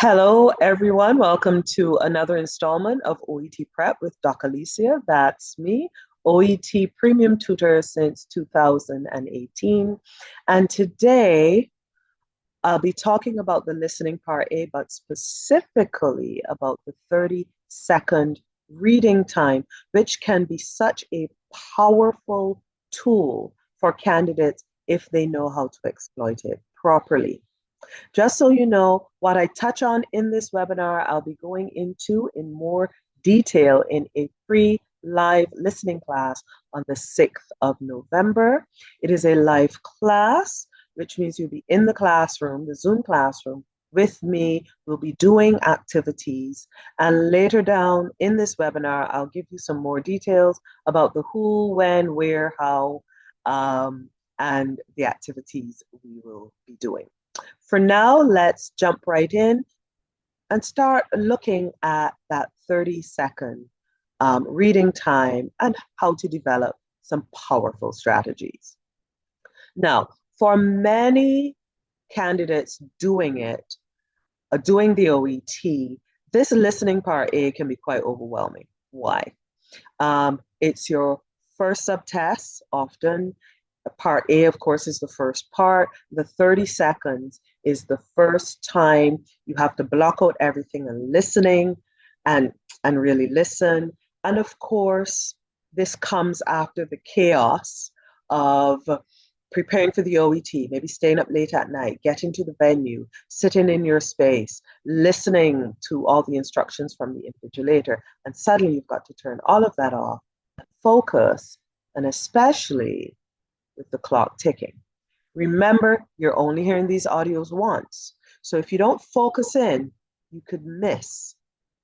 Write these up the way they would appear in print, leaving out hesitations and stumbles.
Hello, everyone. Welcome to another installment of OET Prep with Doc Alecia. That's me, OET Premium Tutor since 2018. And today I'll be talking about the listening part A, but specifically about the 30-second reading time, which can be such a powerful tool for candidates if they know how to exploit it properly. Just so you know, what I touch on in this webinar, I'll be going into in more detail in a free live listening class on the 6th of November. It is a live class, which means you'll be in the classroom, the Zoom classroom, with me. We'll be doing activities. And later down in this webinar, I'll give you some more details about the who, when, where, how, and the activities we will be doing. For now, let's jump right in and start looking at that 30-second reading time and how to develop some powerful strategies. Now, for many candidates doing the OET, this listening part A can be quite overwhelming. Why? It's your first subtest often. Part A, of course, is the first part. The 30 seconds is the first time you have to block out everything and listening and really listen. And of course, this comes after the chaos of preparing for the OET, maybe staying up late at night, getting to the venue, sitting in your space, listening to all the instructions from the invigilator, and suddenly you've got to turn all of that off and focus, and especially with the clock ticking. Remember, you're only hearing these audios once. So if you don't focus in, you could miss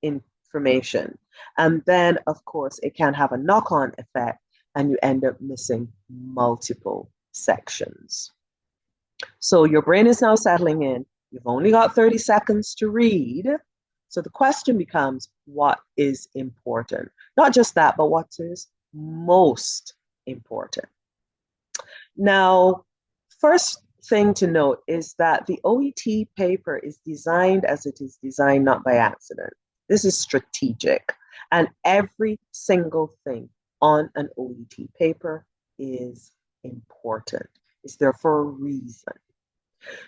information. And then, of course, it can have a knock-on effect and you end up missing multiple sections. So your brain is now settling in. You've only got 30 seconds to read. So the question becomes, what is important? Not just that, but what is most important? Now, first thing to note is that the OET paper is designed as it is designed, not by accident. This is strategic, and every single thing on an OET paper is important. It's there for a reason.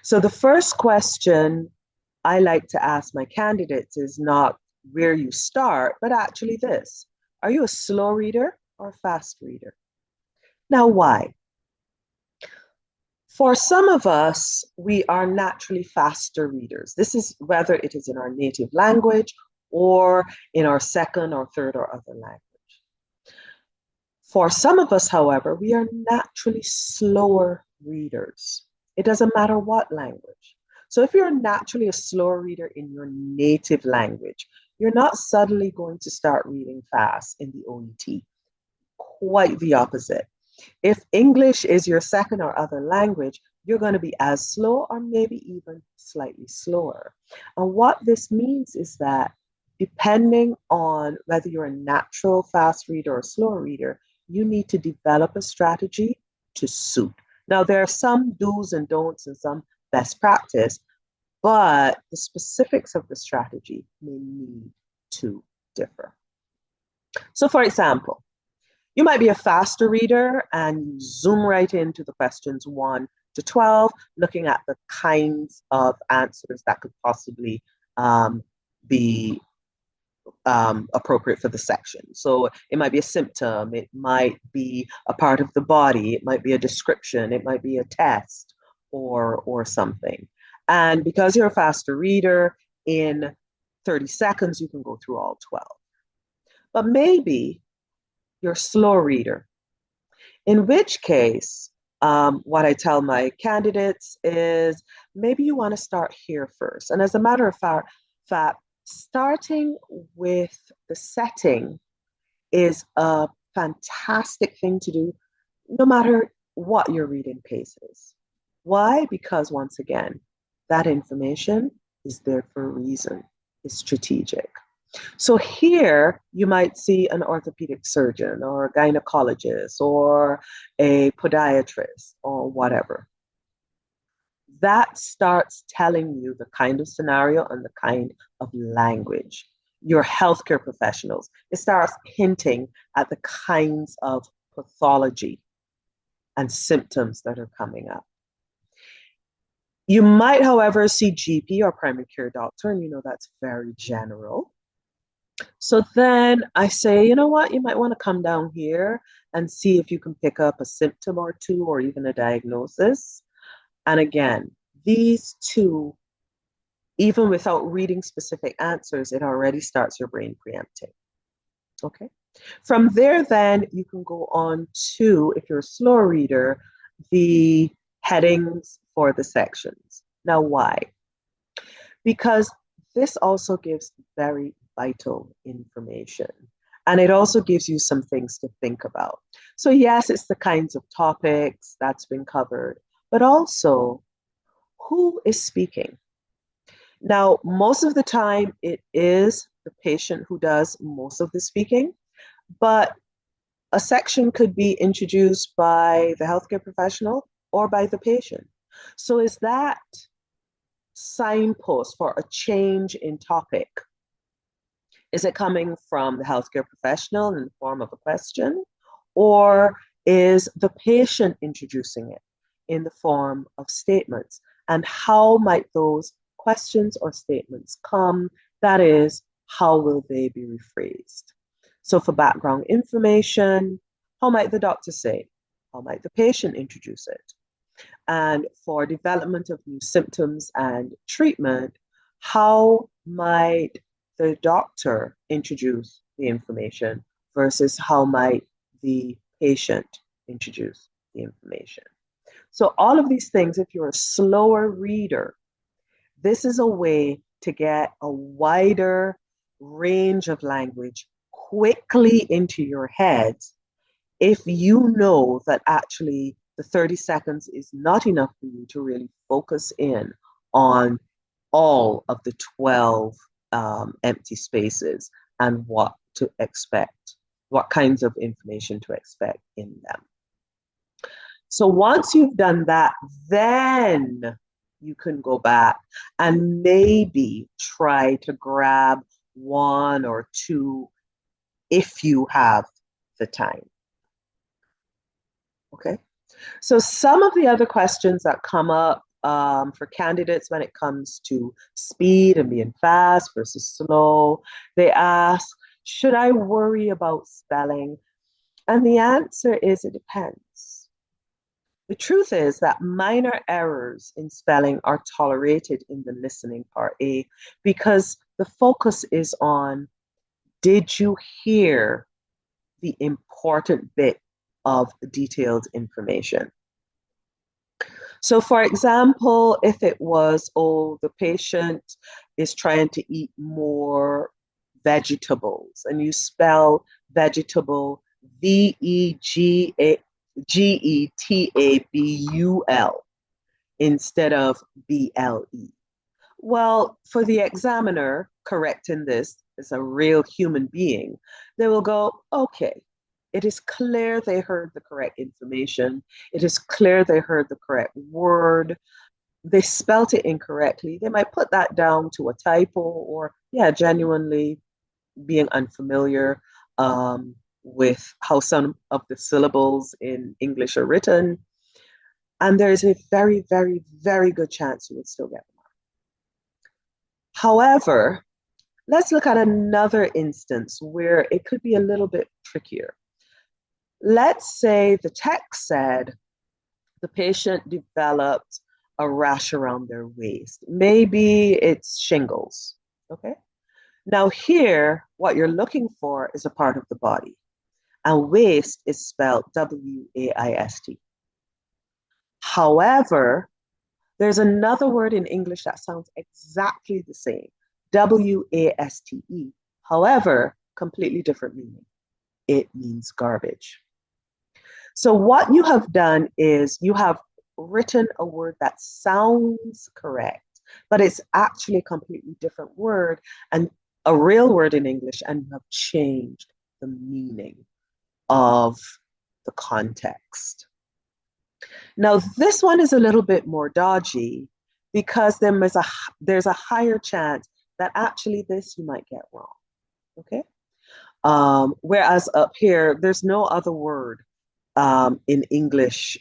So the first question I like to ask my candidates is not where you start, but actually this. Are you a slow reader or a fast reader? Now, why? For some of us, we are naturally faster readers. This is whether it is in our native language or in our second or third or other language. For some of us, however, we are naturally slower readers. It doesn't matter what language. So if you're naturally a slower reader in your native language, you're not suddenly going to start reading fast in the OET. Quite the opposite. If English is your second or other language, you're going to be as slow or maybe even slightly slower. And what this means is that depending on whether you're a natural fast reader or slow reader, you need to develop a strategy to suit. Now, there are some do's and don'ts and some best practice, but the specifics of the strategy may need to differ. So, for example, you might be a faster reader and you zoom right into the questions 1 to 12, looking at the kinds of answers that could possibly be appropriate for the section. So it might be a symptom, it might be a part of the body, it might be a description, it might be a test or something. And because you're a faster reader, in 30 seconds, you can go through all 12. But maybe you're a slow reader, in which case, what I tell my candidates is maybe you want to start here first. And as a matter of fact, starting with the setting is a fantastic thing to do, no matter what your reading pace is. Why? Because once again, that information is there for a reason. It's strategic. So here you might see an orthopedic surgeon or a gynecologist or a podiatrist or whatever. that starts telling you the kind of scenario and the kind of language. Your healthcare professionals, it starts hinting at the kinds of pathology and symptoms that are coming up. You might, however, see GP or primary care doctor, and that's very general. So then I say, you know what, you might want to come down here and see if you can pick up a symptom or two or even a diagnosis. And again, these two, even without reading specific answers, it already starts your brain preempting. Okay. From there, then you can go on to, if you're a slow reader, the headings for the sections. Now, why? Because this also gives very vital information. And it also gives you some things to think about. So, yes, it's the kinds of topics that's been covered, but also who is speaking? Now, most of the time, it is the patient who does most of the speaking, but a section could be introduced by the healthcare professional or by the patient. So, is that signpost for a change in topic? Is it coming from the healthcare professional in the form of a question, or is the patient introducing it in the form of statements? And how might those questions or statements come? That is, how will they be rephrased? So for background information, how might the doctor say? How might the patient introduce it? And for development of new symptoms and treatment, how might the doctor introduce the information versus how might the patient introduce the information? So all of these things, if you're a slower reader, this is a way to get a wider range of language quickly into your head if you know that actually the 30 seconds is not enough for you to really focus in on all of the 12 empty spaces and what to expect, what kinds of information to expect in them. So once you've done that, then you can go back and maybe try to grab one or two if you have the time. Okay. So some of the other questions that come up for candidates when it comes to speed and being fast versus slow, they ask, should I worry about spelling? And the answer is it depends. The truth is that minor errors in spelling are tolerated in the listening part A because the focus is on, did you hear the important bit of detailed information? So for example, if it was, oh, the patient is trying to eat more vegetables, and you spell vegetable Vegetabul instead of BLE. Well, for the examiner correcting this as a real human being, they will go, okay, it is clear they heard the correct information. It is clear they heard the correct word. They spelt it incorrectly. They might put that down to a typo or, yeah, genuinely being unfamiliar with how some of the syllables in English are written. And there's a very, very, very good chance you would still get the mark. However, let's look at another instance where it could be a little bit trickier. Let's say the text said the patient developed a rash around their waist. Maybe it's shingles, okay? Now here, what you're looking for is a part of the body, and waist is spelled W-A-I-S-T. However, there's another word in English that sounds exactly the same, W-A-S-T-E. However, completely different meaning. It means garbage. So what you have done is you have written a word that sounds correct, but it's actually a completely different word and a real word in English, and you have changed the meaning of the context. Now, this one is a little bit more dodgy because there's a higher chance that actually this you might get wrong. Okay. Whereas up here, there's no other word in English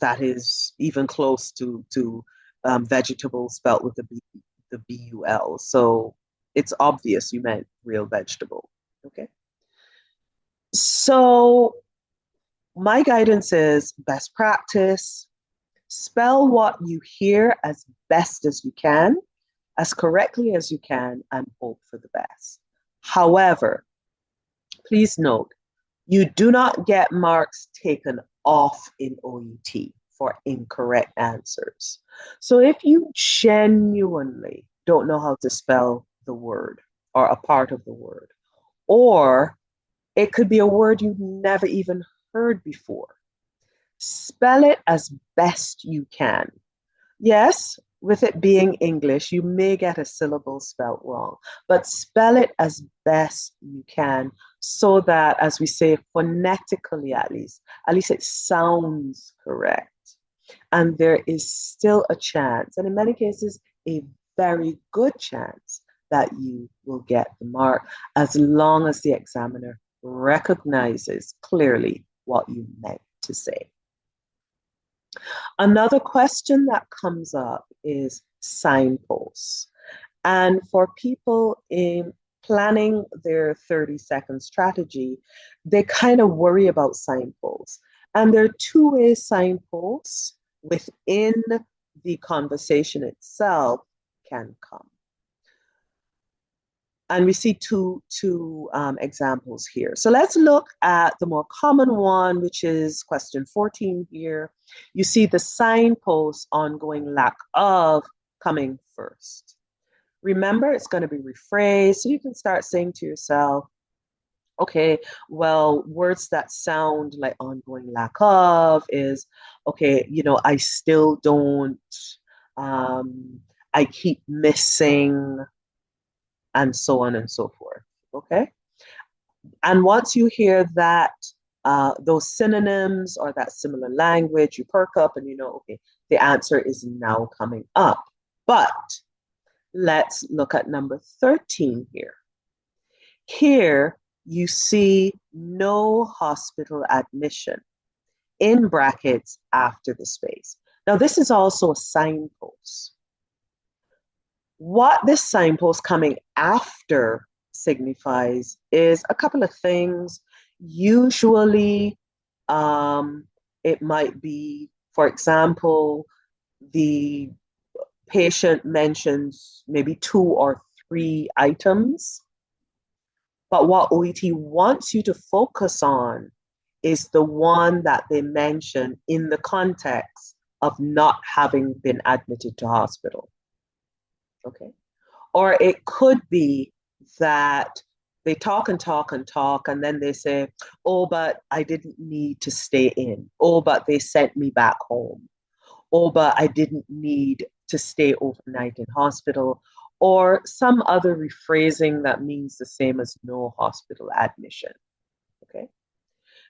that is even close to vegetable spelt with the B-U-L. So it's obvious you meant real vegetable. Okay. So my guidance is best practice. Spell what you hear as best as you can, as correctly as you can, and hope for the best. However, please note, you do not get marks taken off in OET for incorrect answers. So if you genuinely don't know how to spell the word or a part of the word, or it could be a word you've never even heard before, spell it as best you can. Yes, with it being English, you may get a syllable spelt wrong, but spell it as best you can so that, as we say, phonetically at least it sounds correct. And there is still a chance, and in many cases, a very good chance that you will get the mark as long as the examiner recognizes clearly what you meant to say. Another question that comes up is signposts. And for people in planning their 30-second strategy, they kind of worry about signposts. And there are two-way signposts within the conversation itself can come. And we see two examples here. So let's look at the more common one, which is question 14 here. You see the signpost ongoing lack of coming first. Remember, it's going to be rephrased. So you can start saying to yourself, okay, well, words that sound like ongoing lack of is, okay, I still don't, I keep missing, and so on and so forth. Okay. And once you hear that, those synonyms or that similar language, you perk up and you know, okay, the answer is now coming up. But let's look at number 13 here. Here you see no hospital admission in brackets after the space. Now, this is also a signpost. What this signpost coming after signifies is a couple of things. Usually, it might be, for example, the patient mentions maybe 2 or 3 items. But what OET wants you to focus on is the one that they mention in the context of not having been admitted to hospital. Okay. Or it could be that they talk and talk and talk, and then they say, oh, but I didn't need to stay in. Oh, but they sent me back home. Oh, but I didn't need to stay overnight in hospital. Or some other rephrasing that means the same as no hospital admission. Okay.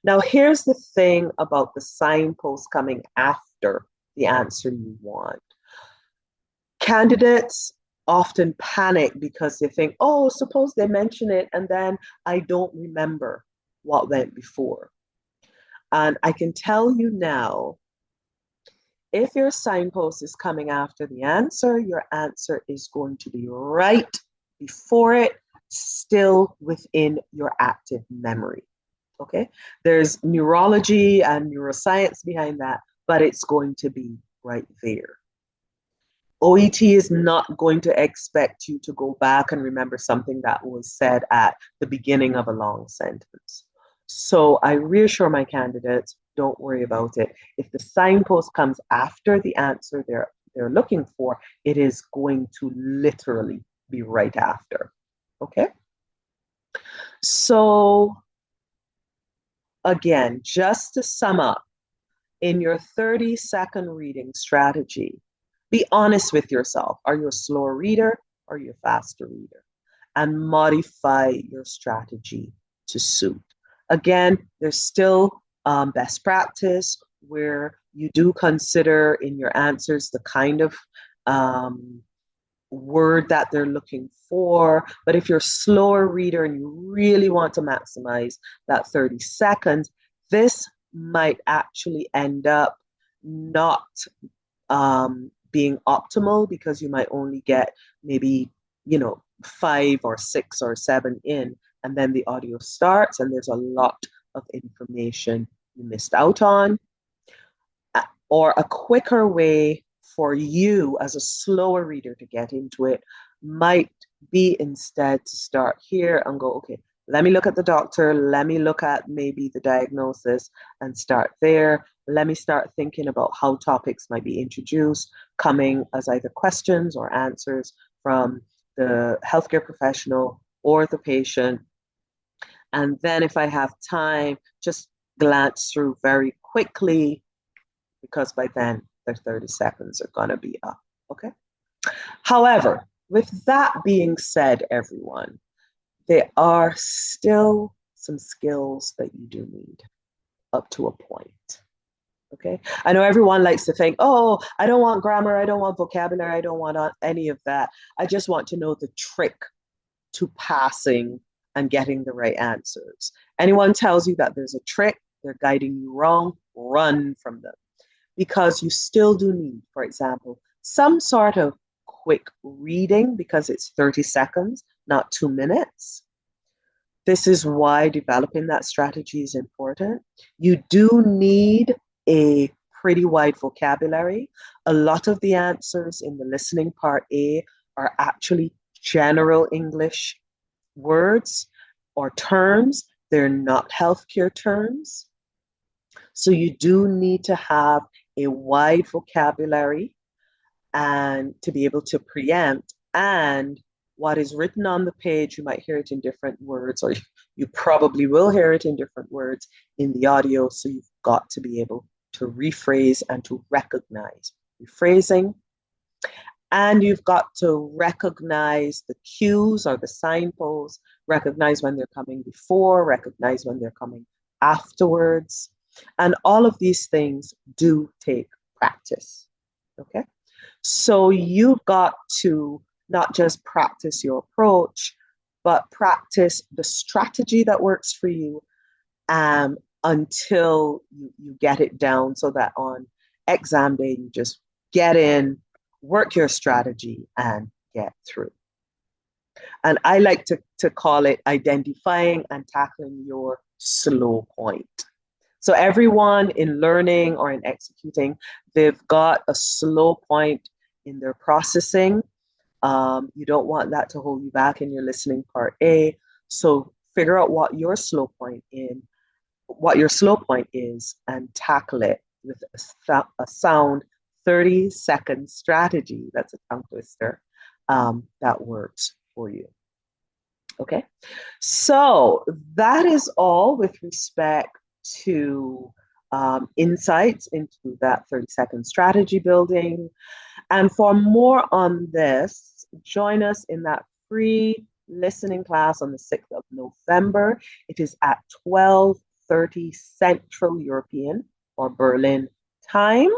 Now, here's the thing about the signpost coming after the answer you want. Candidates often panic because they think, oh, suppose they mention it and then I don't remember what went before. And I can tell you now, if your signpost is coming after the answer, your answer is going to be right before it, still within your active memory. Okay? There's neurology and neuroscience behind that, but it's going to be right there. OET is not going to expect you to go back and remember something that was said at the beginning of a long sentence. So I reassure my candidates, don't worry about it. If the signpost comes after the answer they're looking for, it is going to literally be right after. Okay? So again, just to sum up, in your 30-second reading strategy, be honest with yourself. Are you a slower reader or are you a faster reader? And modify your strategy to suit. Again, there's still best practice where You do consider in your answers the kind of word that they're looking for. But if you're a slower reader and you really want to maximize that 30 seconds, this might actually end up not being optimal because you might only get maybe, 5 or 6 or 7 in, and then the audio starts and there's a lot of information you missed out on. Or a quicker way for you as a slower reader to get into it might be instead to start here and go, okay, let me look at the doctor, let me look at maybe the diagnosis and start there. Let me start thinking about how topics might be introduced, coming as either questions or answers from the healthcare professional or the patient. And then if I have time, just glance through very quickly, because by then the 30 seconds are going to be up, okay? However, with that being said, everyone, there are still some skills that you do need up to a point, okay? I know everyone likes to think, oh, I don't want grammar, I don't want vocabulary, I don't want any of that. I just want to know the trick to passing and getting the right answers. Anyone tells you that there's a trick, they're guiding you wrong, run from them. Because you still do need, for example, some sort of quick reading because it's 30 seconds, not 2 minutes. This is why developing that strategy is important. You do need a pretty wide vocabulary. A lot of the answers in the listening part A are actually general English words or terms. They're not healthcare terms. So you do need to have a wide vocabulary and to be able to preempt. And what is written on the page, you might hear it in different words, or you probably will hear it in different words in the audio. So you've got to be able to rephrase and to recognize rephrasing. And you've got to recognize the cues or the signposts, recognize when they're coming before, recognize when they're coming afterwards. And all of these things do take practice, okay? So you've got to not just practice your approach, but practice the strategy that works for you until you get it down so that on exam day, you just get in, work your strategy, and get through. And I like to call it identifying and tackling your slow point. So everyone in learning or in executing, they've got a slow point in their processing. You don't want that to hold you back in your listening part A. So figure out what your slow point is, and tackle it with a sound 30-second strategy. That's a tongue twister that works for you. Okay, so that is all with respect to insights into that 30-second strategy building. And for more on this, join us in that free listening class on the 6th of November. It is at 12:30 Central European or Berlin time.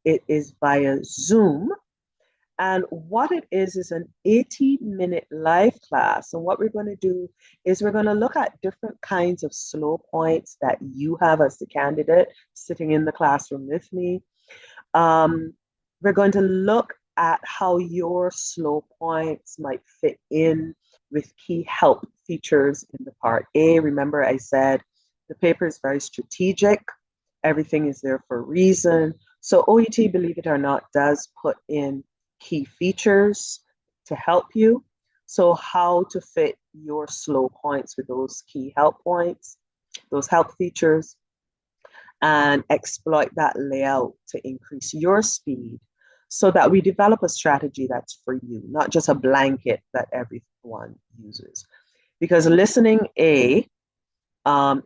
It is via Zoom. And what it is an 80-minute live class. And what we're going to do is we're going to look at different kinds of slow points that you have as the candidate sitting in the classroom with me. We're going to look at how your slow points might fit in with key help features in the part A. Remember, I said the paper is very strategic. Everything is there for a reason. So OET, believe it or not, does put in key features to help you. So how to fit your slow points with those key help points, those help features, and exploit that layout to increase your speed so that we develop a strategy that's for you, not just a blanket that everyone uses. Because listening A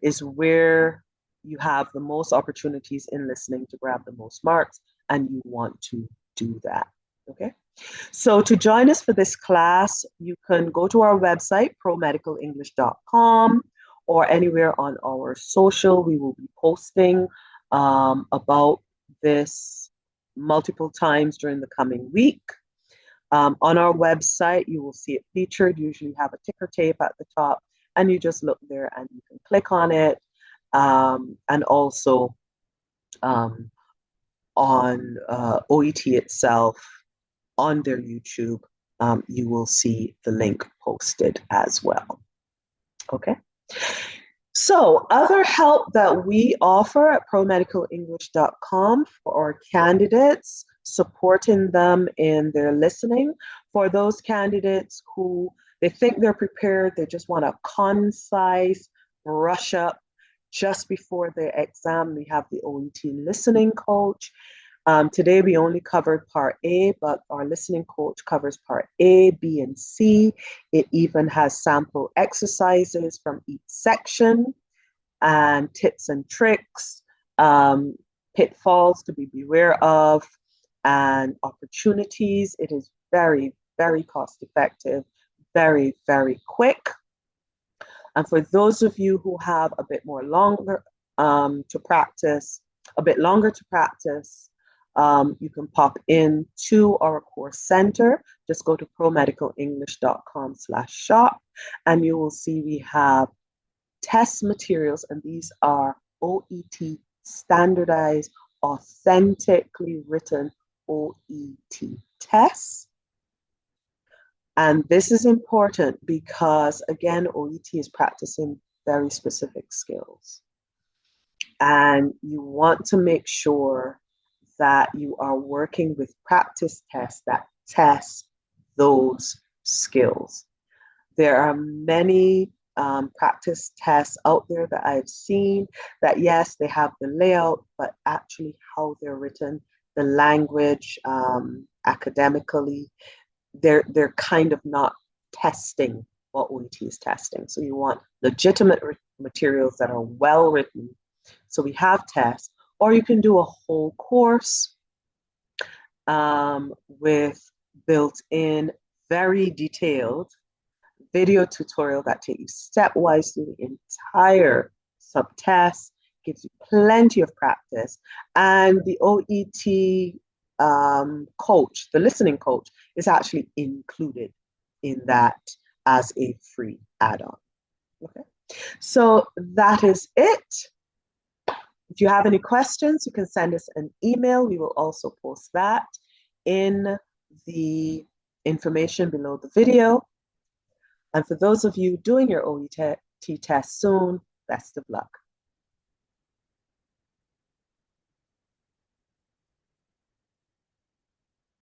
is where you have the most opportunities in listening to grab the most marks, and you want to do that. Okay, so to join us for this class, you can go to our website, promedicalenglish.com, or anywhere on our social. We will be posting about this multiple times during the coming week. On our website, you will see it featured. Usually have a ticker tape at the top, and you just look there and you can click on it. And also on OET itself, on their YouTube, you will see the link posted as well. Okay. So other help that we offer at promedicalenglish.com for our candidates, supporting them in their listening. For those candidates who they think they're prepared, they just want a concise brush up just before the exam, we have the OET Listening Coach. Today we only covered part A, but our listening coach covers part A, B, and C. It even has sample exercises from each section and tips and tricks, pitfalls to be beware of, and opportunities. It is very, very cost effective, very, very quick. And for those of you who have a bit more longer to practice, you can pop in to our course center. Just go to promedicalenglish.com/shop, and you will see we have test materials, and these are OET standardized, authentically written OET tests. And this is important because, again, OET is practicing very specific skills. And you want to make sure that you are working with practice tests that test those skills. There are many practice tests out there that I've seen that, yes, they have the layout, but actually how they're written, the language, academically, they're kind of not testing what OET is testing. So you want legitimate materials that are well written. So we have tests, or you can do a whole course with built-in, very detailed video tutorial that takes you stepwise through the entire subtest, gives you plenty of practice. And the OET coach, the listening coach, is actually included in that as a free add-on. Okay, so that is it. If you have any questions, you can send us an email. We will also post that in the information below the video. And for those of you doing your OET test soon, best of luck.